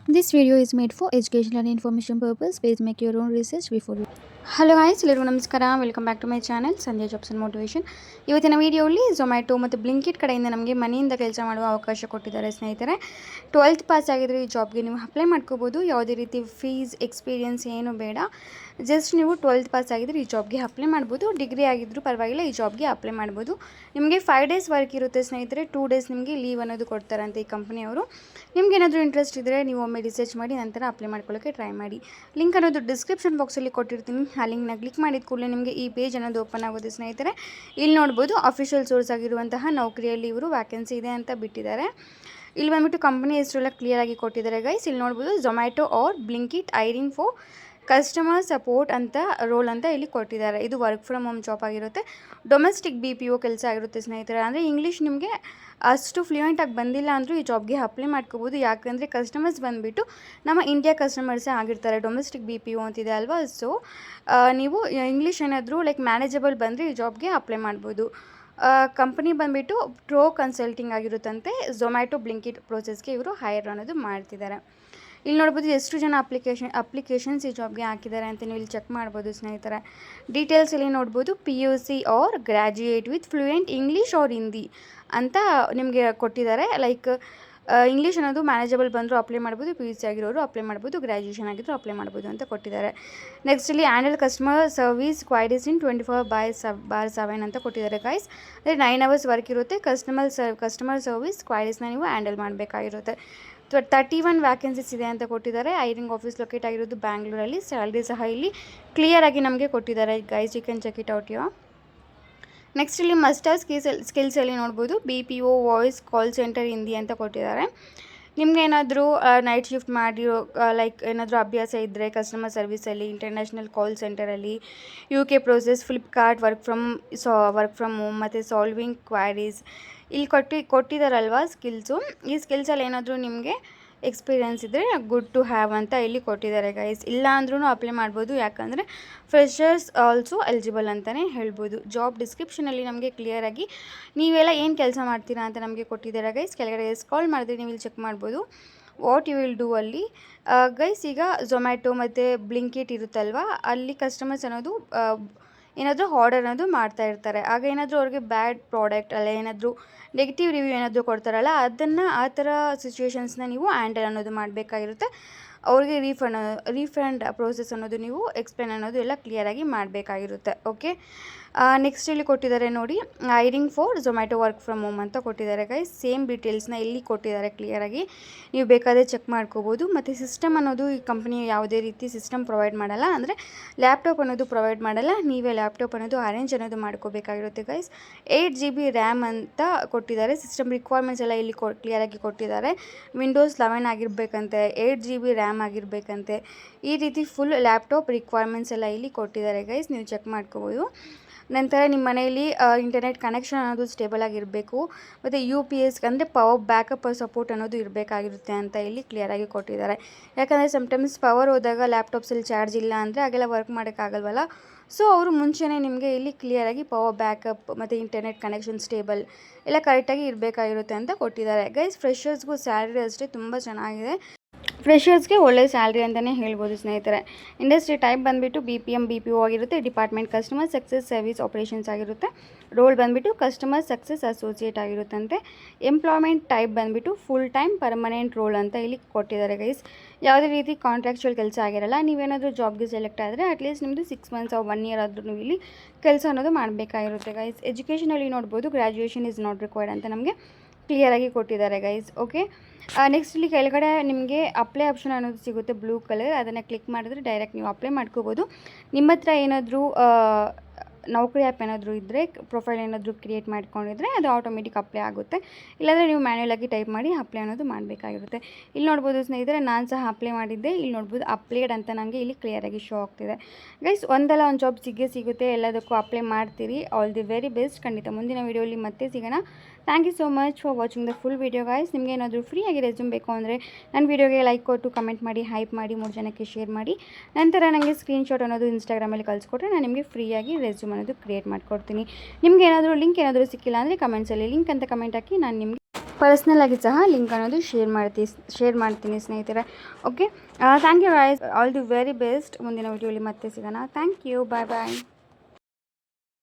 This video is made for educational and information purpose. Please make your own research before you. Hello guys, ಎಲ್ಲರಿಗೂ ನಮಸ್ಕಾರ. Welcome back to my channel Sandhya jobs and motivation. ಇವತ್ತಿನ ವೀಡಿಯೋಲಿ Zomato ಮತ್ತು ಬ್ಲಿಂಕಿಟ್ ಕಡೆಯಿಂದ ನಮಗೆ ಮನೆಯಿಂದ ಕೆಲಸ ಮಾಡುವ ಅವಕಾಶ ಕೊಟ್ಟಿದ್ದಾರೆ ಸ್ನೇಹಿತರೆ. 12th ಪಾಸ್ ಆಗಿದ್ರೆ ಈ ಜಾಬ್ಗೆ ನೀವು ಅಪ್ಲೈ ಮಾಡ್ಕೋಬೋದು. ಯಾವುದೇ ರೀತಿ ಫೀಸ್ ಎಕ್ಸ್ಪೀರಿಯನ್ಸ್ ಏನು ಬೇಡ. ಜಸ್ಟ್ ನೀವು 12th ಪಾಸ್ ಆಗಿದ್ರೆ ಈ ಜಾಬ್ಗೆ ಅಪ್ಲೈ ಮಾಡ್ಬೋದು. ಡಿಗ್ರಿ ಆಗಿದ್ದರೂ ಪರವಾಗಿಲ್ಲ, ಈ ಜಾಬ್ಗೆ ಅಪ್ಲೈ ಮಾಡ್ಬೋದು. ನಿಮಗೆ 5 ಡೇಸ್ ವರ್ಕ್ ಇರುತ್ತೆ ಸ್ನೇಹಿತರೆ. 2 ಡೇಸ್ ನಿಮಗೆ ಲೀವ್ ಅನ್ನೋದು ಕೊಡ್ತಾರಂತೆ ಈ ಕಂಪ್ನಿಯವರು. ನಿಮ್ಗೆ ಏನಾದರೂ ಇಂಟ್ರೆಸ್ಟ್ ಇದ್ದರೆ ನೀವು ಒಮ್ಮೆ ರಿಸರ್ಚ್ ಮಾಡಿ ನಂತರ ಅಪ್ಲೈ ಮಾಡ್ಕೊಳ್ಳೋಕ್ಕೆ ಟ್ರೈ ಮಾಡಿ. ಲಿಂಕ್ ಅನ್ನೋದು ಡಿಸ್ಕ್ರಿಪ್ಷನ್ ಬಾಕ್ಸಲ್ಲಿ ಕೊಟ್ಟಿರ್ತೀನಿ. ಆ ಲಿಂಕ್ನ ಕ್ಲಿಕ್ ಮಾಡಿದ ಕೂಡಲೇ ನಿಮಗೆ ಈ ಪೇಜ್ ಅನ್ನೋದು ಓಪನ್ ಆಗೋದು ಸ್ನೇಹಿತರೆ. ಇಲ್ಲಿ ನೋಡ್ಬೋದು ಅಫಿಷಿಯಲ್ ಸೋರ್ಸ್ ಆಗಿರುವಂತಹ ನೌಕರಿಯಲ್ಲಿ ಇವರು ವ್ಯಾಕೆನ್ಸಿ ಇದೆ ಅಂತ ಬಿಟ್ಟಿದ್ದಾರೆ. ಇಲ್ಲಿ ಬಂದುಬಿಟ್ಟು ಕಂಪನಿ ಹೆಸರೆಲ್ಲ ಕ್ಲಿಯರಾಗಿ ಕೊಟ್ಟಿದ್ದಾರೆ ಗೈಸ್. ಇಲ್ಲಿ ನೋಡ್ಬೋದು Zomato or Blinkit hiring for customer support ಅಂತ ರೋಲ್ ಅಂತ ಇಲ್ಲಿ ಕೊಟ್ಟಿದ್ದಾರೆ. ಇದು ವರ್ಕ್ ಫ್ರಮ್ ಹೋಮ್ ಜಾಬ್ ಆಗಿರುತ್ತೆ. ಡೊಮೆಸ್ಟಿಕ್ BPO ಕೆಲಸ ಆಗಿರುತ್ತೆ ಸ್ನೇಹಿತರೆ. ಅಂದರೆ ಇಂಗ್ಲೀಷ್ ನಿಮಗೆ ಅಷ್ಟು ಫ್ಲೂಯೆಂಟಾಗಿ ಬಂದಿಲ್ಲ ಅಂದರೂ ಈ ಜಾಬ್ಗೆ ಅಪ್ಲೈ ಮಾಡ್ಕೋಬೋದು. ಯಾಕಂದರೆ ಕಸ್ಟಮರ್ಸ್ ಬಂದುಬಿಟ್ಟು ನಮ್ಮ ಇಂಡಿಯಾ ಕಸ್ಟಮರ್ಸೇ ಆಗಿರ್ತಾರೆ. ಡೊಮೆಸ್ಟಿಕ್ BPO ಅಂತಿದೆ ಅಲ್ವಾ. ಸೊ ನೀವು ಇಂಗ್ಲೀಷ್ ಏನಾದರೂ ಲೈಕ್ ಮ್ಯಾನೇಜಬಲ್ ಬಂದರೆ ಈ ಜಾಬ್ಗೆ ಅಪ್ಲೈ ಮಾಡ್ಬೋದು. ಕಂಪನಿ ಬಂದುಬಿಟ್ಟು ಪ್ರೋ ಕನ್ಸಲ್ಟಿಂಗ್ ಆಗಿರುತ್ತಂತೆ. ಝೊಮ್ಯಾಟೊ ಬ್ಲಿಂಕಿಟ್ ಪ್ರೋಸೆಸ್ಗೆ ಇವರು ಹೈರ್ ಅನ್ನೋದು ಮಾಡ್ತಿದ್ದಾರೆ. ಇಲ್ಲಿ ನೋಡ್ಬೋದು ಎಷ್ಟು ಜನ ಅಪ್ಲಿಕೇಶನ್ಸ್ ಈ ಜಾಬ್ಗೆ ಹಾಕಿದ್ದಾರೆ ಅಂತ ನೀವು ಇಲ್ಲಿ ಚೆಕ್ ಮಾಡ್ಬೋದು ಸ್ನೇಹಿತರೆ. ಡೀಟೇಲ್ಸ್ ಇಲ್ಲಿ ನೋಡ್ಬೋದು PUC or graduate with fluent English or Hindi ಅಂತ ನಿಮಗೆ ಕೊಟ್ಟಿದ್ದಾರೆ. ಲೈಕ್ ಇಂಗ್ಲೀಷ್ ಅನ್ನೋದು ಮ್ಯಾನೇಜಬಲ್ ಬಂದರೂ ಅಪ್ಲೈ ಮಾಡ್ಬೋದು, PUC ಆಗಿರೋರು ಅಪ್ಲೈ ಮಾಡ್ಬೋದು, ಗ್ರ್ಯಾಜುಯೇಷನ್ ಆಗಿದ್ರು ಅಪ್ಲೈ ಮಾಡ್ಬೋದು ಅಂತ ಕೊಟ್ಟಿದ್ದಾರೆ. ನೆಕ್ಸ್ಟ್ ಇಲ್ಲಿ handle customer service queries in 24/7 ಅಂತ ಕೊಟ್ಟಿದ್ದಾರೆ ಗೈಸ್. ಅಂದರೆ 9 hours ವರ್ಕ್ ಇರುತ್ತೆ. ಕಸ್ಟಮರ್ ಸರ್ವಿಸ್ ಕ್ವೈರೀಸ್ನ ನೀವು ಹ್ಯಾಂಡಲ್ ಮಾಡಬೇಕಾಗಿರುತ್ತೆ. 31 ವ್ಯಾಕೆನ್ಸೀಸ್ ಇದೆ ಅಂತ ಕೊಟ್ಟಿದ್ದಾರೆ. ಹೈರಿಂಗ್ ಆಫೀಸ್ ಲೊಕೇಟ್ ಆಗಿರೋದು ಬ್ಯಾಂಗ್ಳೂರಲ್ಲಿ. ಸ್ಯಾಲ್ರಿ ಸಹ ಇಲ್ಲಿ ಕ್ಲಿಯರಾಗಿ ನಮಗೆ ಕೊಟ್ಟಿದ್ದಾರೆ guys. You can check it out yo. Next ಇಲ್ಲಿ ಮಸ್ಟ್ ಹ್ಯಾವ್ ಸ್ಕಿಲ್ಸಲ್ಲಿ ನೋಡ್ಬೋದು BPO voice call centre Hindi ಅಂತ ಕೊಟ್ಟಿದ್ದಾರೆ. ನಿಮ್ಗೆ ಏನಾದರೂ ನೈಟ್ ಶಿಫ್ಟ್ ಮಾಡಿರೋ ಲೈಕ್ ಏನಾದರೂ ಅಭ್ಯಾಸ ಇದ್ದರೆ ಕಸ್ಟಮರ್ ಸರ್ವಿಸಲ್ಲಿ, ಇಂಟರ್ನ್ಯಾಷನಲ್ ಕಾಲ್ ಸೆಂಟರಲ್ಲಿ, UK process, Flipkart, work from home ಮತ್ತು ಸಾಲ್ವಿಂಗ್ ಕ್ವೈರೀಸ್ ಇಲ್ಲಿ ಕೊಟ್ಟಿದ್ದಾರಲ್ವ ಸ್ಕಿಲ್ಸು. ಈ ಸ್ಕಿಲ್ಸಲ್ಲಿ ಏನಾದರೂ ನಿಮಗೆ ಎಕ್ಸ್ಪೀರಿಯೆನ್ಸ್ ಇದ್ದರೆ ಗುಡ್ ಟು ಹ್ಯಾವ್ ಅಂತ ಇಲ್ಲಿ ಕೊಟ್ಟಿದ್ದಾರೆ ಗೈಸ್. ಇಲ್ಲ ಅಂದ್ರೂ ಅಪ್ಲೈ ಮಾಡ್ಬೋದು. ಯಾಕಂದರೆ ಫ್ರೆಷರ್ಸ್ ಆಲ್ಸೋ ಎಲಿಜಿಬಲ್ ಅಂತಲೇ ಹೇಳ್ಬೋದು. ಜಾಬ್ ಡಿಸ್ಕ್ರಿಪ್ಷನಲ್ಲಿ ನಮಗೆ ಕ್ಲಿಯರಾಗಿ ನೀವೆಲ್ಲ ಏನು ಕೆಲಸ ಮಾಡ್ತೀರಾ ಅಂತ ನಮಗೆ ಕೊಟ್ಟಿದ್ದಾರೆ ಗೈಸ್. ಕೆಳಗಡೆ ಸ್ಕ್ರಾಲ್ ಮಾಡಿದ್ರೆ ನೀವು ಇಲ್ಲಿ ಚೆಕ್ ಮಾಡ್ಬೋದು ವಾಟ್ ಯು ವಿಲ್ ಡೂ ಅಲ್ಲಿ ಗೈಸ್. ಈಗ ಝೊಮ್ಯಾಟೊ ಮತ್ತು ಬ್ಲಿಂಕಿಟ್ ಇರುತ್ತಲ್ವ, ಅಲ್ಲಿ ಕಸ್ಟಮರ್ಸ್ ಅನ್ನೋದು ಏನಾದರೂ ಆರ್ಡರ್ ಅನ್ನೋದು ಮಾಡ್ತಾ ಇರ್ತಾರೆ. ಆಗ ಏನಾದರೂ ಅವ್ರಿಗೆ ಬ್ಯಾಡ್ ಪ್ರಾಡಕ್ಟ್ ಅಲ್ಲ ಏನಾದರೂ ನೆಗೆಟಿವ್ ರಿವ್ಯೂ ಏನಾದರೂ ಕೊಡ್ತಾರಲ್ಲ, ಅದನ್ನು ಆ ಥರ ಸಿಚುವೇಷನ್ಸ್ನ ನೀವು ಹ್ಯಾಂಡಲ್ ಅನ್ನೋದು ಮಾಡಬೇಕಾಗಿರುತ್ತೆ. ಅವ್ರಿಗೆ ರೀಫಂಡ್ ಪ್ರೋಸೆಸ್ ಅನ್ನೋದು ನೀವು ಎಕ್ಸ್ಪ್ಲೇನ್ ಅನ್ನೋದು ಎಲ್ಲ ಕ್ಲಿಯರಾಗಿ ಮಾಡಬೇಕಾಗಿರುತ್ತೆ. ಓಕೆ, ನೆಕ್ಸ್ಟ್ ಇಲ್ಲಿ ಕೊಟ್ಟಿದ್ದಾರೆ ನೋಡಿ hiring for Zomato work from home ಅಂತ ಕೊಟ್ಟಿದ್ದಾರೆ ಗೈಸ್. ಸೇಮ್ ಡೀಟೇಲ್ಸ್ನ ಇಲ್ಲಿ ಕೊಟ್ಟಿದ್ದಾರೆ ಕ್ಲಿಯರಾಗಿ, ನೀವು ಬೇಕಾದರೆ ಚೆಕ್ ಮಾಡ್ಕೋಬೋದು. ಮತ್ತು ಸಿಸ್ಟಮ್ ಅನ್ನೋದು ಈ ಕಂಪ್ನಿ ಯಾವುದೇ ರೀತಿ ಸಿಸ್ಟಮ್ ಪ್ರೊವೈಡ್ ಮಾಡಲ್ಲ. ಅಂದರೆ ಲ್ಯಾಪ್ಟಾಪ್ ಅನ್ನೋದು ಪ್ರೊವೈಡ್ ಮಾಡಲ್ಲ. ನೀವೇ ಲ್ಯಾಪ್ಟಾಪ್ ಅನ್ನೋದು ಅರೇಂಜ್ ಅನ್ನೋದು ಮಾಡ್ಕೋಬೇಕಾಗಿರುತ್ತೆ ಗೈಸ್. 8 GB ರ್ಯಾಮ್ ಅಂತ ಕೊಟ್ಟಿದ್ದಾರೆ. ಸಿಸ್ಟಮ್ ರಿಕ್ವೈರ್ಮೆಂಟ್ಸ್ ಎಲ್ಲ ಇಲ್ಲಿ ಕ್ಲಿಯರಾಗಿ ಕೊಟ್ಟಿದ್ದಾರೆ. Windows 11 ಆಗಿರಬೇಕಂತೆ, 8 GB ರ್ಯಾಮ್ ಆಗಿರಬೇಕಂತೆ. ಈ ರೀತಿ ಫುಲ್ ಲ್ಯಾಪ್ಟಾಪ್ ರಿಕ್ವೈರ್ಮೆಂಟ್ಸ್ ಎಲ್ಲ ಇಲ್ಲಿ ಕೊಟ್ಟಿದ್ದಾರೆ ಗೈಸ್, ನೀವು ಚೆಕ್ ಮಾಡ್ಕೋಬೋದು. ನಂತರ ನಿಮ್ಮ ಮನೆಯಲ್ಲಿ ಇಂಟರ್ನೆಟ್ ಕನೆಕ್ಷನ್ ಅನ್ನೋದು ಸ್ಟೇಬಲ್ ಆಗಿರಬೇಕು. ಮತ್ತು UPS ಅಂದರೆ ಪವರ್ ಬ್ಯಾಕಪ್ ಸಪೋರ್ಟ್ ಅನ್ನೋದು ಇರಬೇಕಾಗಿರುತ್ತೆ ಅಂತ ಇಲ್ಲಿ ಕ್ಲಿಯರಾಗಿ ಕೊಟ್ಟಿದ್ದಾರೆ. ಯಾಕಂದರೆ ಸಮ್ಟೈಮ್ಸ್ ಪವರ್ ಹೋದಾಗ ಲ್ಯಾಪ್ಟಾಪ್ಸಲ್ಲಿ ಚಾರ್ಜ್ ಇಲ್ಲ ಅಂದರೆ ಹಾಗೆಲ್ಲ ವರ್ಕ್ ಮಾಡೋಕ್ಕಾಗಲ್ವಲ್ಲ. ಸೊ ಅವರು ಮುಂಚೆನೇ ನಿಮಗೆ ಇಲ್ಲಿ ಕ್ಲಿಯರಾಗಿ ಪವರ್ ಬ್ಯಾಕಪ್ ಮತ್ತು ಇಂಟರ್ನೆಟ್ ಕನೆಕ್ಷನ್ ಸ್ಟೇಬಲ್ ಎಲ್ಲ ಕರೆಕ್ಟಾಗಿ ಇರಬೇಕಾಗಿರುತ್ತೆ ಅಂತ ಕೊಟ್ಟಿದ್ದಾರೆ ಗೈಸ್. ಫ್ರೆಷರ್ಸ್ಗೂ ಸ್ಯಾಲ್ರಿ ಅಷ್ಟೇ ತುಂಬ ಚೆನ್ನಾಗಿದೆ. ಫ್ರೆಷರ್ಸ್ಗೆ ಒಳ್ಳೆ ಸ್ಯಾಲ್ರಿ ಅಂತಲೇ ಹೇಳ್ಬೋದು ಸ್ನೇಹಿತರೆ. ಇಂಡಸ್ಟ್ರಿ ಟೈಪ್ ಬಂದುಬಿಟ್ಟು BPO ಆಗಿರುತ್ತೆ. Department customer success service operations ಆಗಿರುತ್ತೆ. ರೋಲ್ ಬಂದುಬಿಟ್ಟು ಕಸ್ಟಮರ್ ಸಕ್ಸಸ್ ಅಸೋಸಿಯೇಟ್ ಆಗಿರುತ್ತಂತೆ. ಎಂಪ್ಲಾಯ್ಮೆಂಟ್ ಟೈಪ್ ಬಂದುಬಿಟ್ಟು ಫುಲ್ ಟೈಮ್ ಪರ್ಮನೆಂಟ್ ರೋಲ್ ಅಂತ ಇಲ್ಲಿ ಕೊಟ್ಟಿದ್ದಾರೆ ಗೈಸ್. ಯಾವುದೇ ರೀತಿ ಕಾಂಟ್ರಾಕ್ಚುವಲ್ ಕೆಲಸ ಆಗಿರಲ್ಲ. ನೀವೇನಾದರೂ ಜಾಬ್ಗೆ ಸೆಲೆಕ್ಟ್ ಆದರೆ ಅಟ್ಲೀಸ್ಟ್ ನಿಮ್ಮದು 6 months or 1 year ಆದರೂ ನೀವು ಇಲ್ಲಿ ಕೆಲಸ ಅನ್ನೋದು ಮಾಡಬೇಕಾಗಿರುತ್ತೆ ಗೈಸ್. ಎಜುಕೇಷನಲ್ಲಿ ನೋಡ್ಬೋದು ಗ್ರ್ಯಾಜುಯೇಷನ್ ಈಸ್ ನಾಟ್ ರಿಕ್ವೈರ್ಡ್ ಅಂತ ನಮಗೆ ಕ್ಲಿಯರಾಗಿ ಕೊಟ್ಟಿದ್ದಾರೆ ಗೈಸ್. ಓಕೆ, ನೆಕ್ಸ್ಟ್ ಇಲ್ಲಿ ಕೆಳಗಡೆ ನಿಮಗೆ ಅಪ್ಲೈ ಆಪ್ಷನ್ ಅನ್ನೋದು ಸಿಗುತ್ತೆ ಬ್ಲೂ ಕಲರ್. ಅದನ್ನು ಕ್ಲಿಕ್ ಮಾಡಿದ್ರೆ ಡೈರೆಕ್ಟ್ ನೀವು ಅಪ್ಲೈ ಮಾಡ್ಕೋಬೋದು. ನಿಮ್ಮ ಹತ್ರ ಏನಾದರೂ ನೌಕರಿ ಆ್ಯಪ್ ಏನಾದರೂ ಇದ್ದರೆ, ಪ್ರೊಫೈಲ್ ಏನಾದರೂ ಕ್ರಿಯೇಟ್ ಮಾಡ್ಕೊಂಡಿದ್ರೆ ಅದು ಆಟೋಮೆಟಿಕ್ ಅಪ್ಲೈ ಆಗುತ್ತೆ. ಇಲ್ಲಾಂದರೆ ನೀವು ಮ್ಯಾನ್ಯಲಾಗಿ ಟೈಪ್ ಮಾಡಿ ಅಪ್ಲೈ ಅನ್ನೋದು ಮಾಡಬೇಕಾಗಿರುತ್ತೆ. ಇಲ್ಲಿ ನೋಡ್ಬೋದು ಸ್ನೇಹಿತರೆ, ನಾನು ಸಹ ಅಪ್ಲೈ ಮಾಡಿದ್ದೆ. ಇಲ್ಲಿ ನೋಡ್ಬೋದು ಅಪ್ಲೈಡ್ ಅಂತ ನನಗೆ ಇಲ್ಲಿ ಕ್ಲಿಯರಾಗಿ ಶೋ ಆಗ್ತಿದೆ ಗೈಸ್. ಒಂದಲ್ಲ ಒಂದು ಜಾಬ್ ಸಿಗುತ್ತೆ. ಎಲ್ಲದಕ್ಕೂ ಅಪ್ಲೈ ಮಾಡ್ತೀರಿ. All the very best. ಖಂಡಿತ ಮುಂದಿನ ವೀಡಿಯೋಲಿ ಮತ್ತೆ ಸಿಗೋಣ. Thank you so much for watching the full video guys. ನಿಮಗೆ ಏನಾದರೂ ಫ್ರೀಯಾಗಿ ರೆಸ್ಯೂಮ್ ಬೇಕು ಅಂದರೆ ನನ್ನ ವೀಡಿಯೋಗೆ ಲೈಕ್ ಕೊಟ್ಟು ಕಮೆಂಟ್ ಮಾಡಿ, ಹೈಪ್ ಮಾಡಿ, 3 ಜನಕ್ಕೆ ಶೇರ್ ಮಾಡಿ. ನಂತರ ನನಗೆ ಸ್ಕ್ರೀನ್ಶಾಟ್ ಅನ್ನೋದು ಇನ್ಸ್ಟಾಗ್ರಾಮಲ್ಲಿ ಕಳಿಸ್ಕೊಟ್ರೆ ನಾನು ನಿಮಗೆ ಫ್ರೀಯಾಗಿ ರೆಸ್ಯೂಮ್ ಅನ್ನೋದು ಕ್ರಿಯೇಟ್ ಮಾಡಿಕೊಡ್ತೀನಿ. ನಿಮಗೆ ಏನಾದರೂ ಲಿಂಕ್ ಏನಾದರೂ ಸಿಕ್ಕಿಲ್ಲ ಅಂದರೆ ಕಮೆಂಟ್ಸಲ್ಲಿ ಲಿಂಕ್ ಅಂತ ಕಮೆಂಟ್ ಹಾಕಿ ನಾನು ನಿಮಗೆ ಪರ್ಸ್ನಲಾಗಿ ಸಹ ಲಿಂಕ್ ಅನ್ನೋದು ಶೇರ್ ಮಾಡ್ತೀನಿ ಸ್ನೇಹಿತರೆ. Okay, thank you guys, all the very best. ಮುಂದಿನ ವಿಡಿಯೋಲಿ ಮತ್ತೆ ಸಿಗೋಣ. Thank you, bye bye.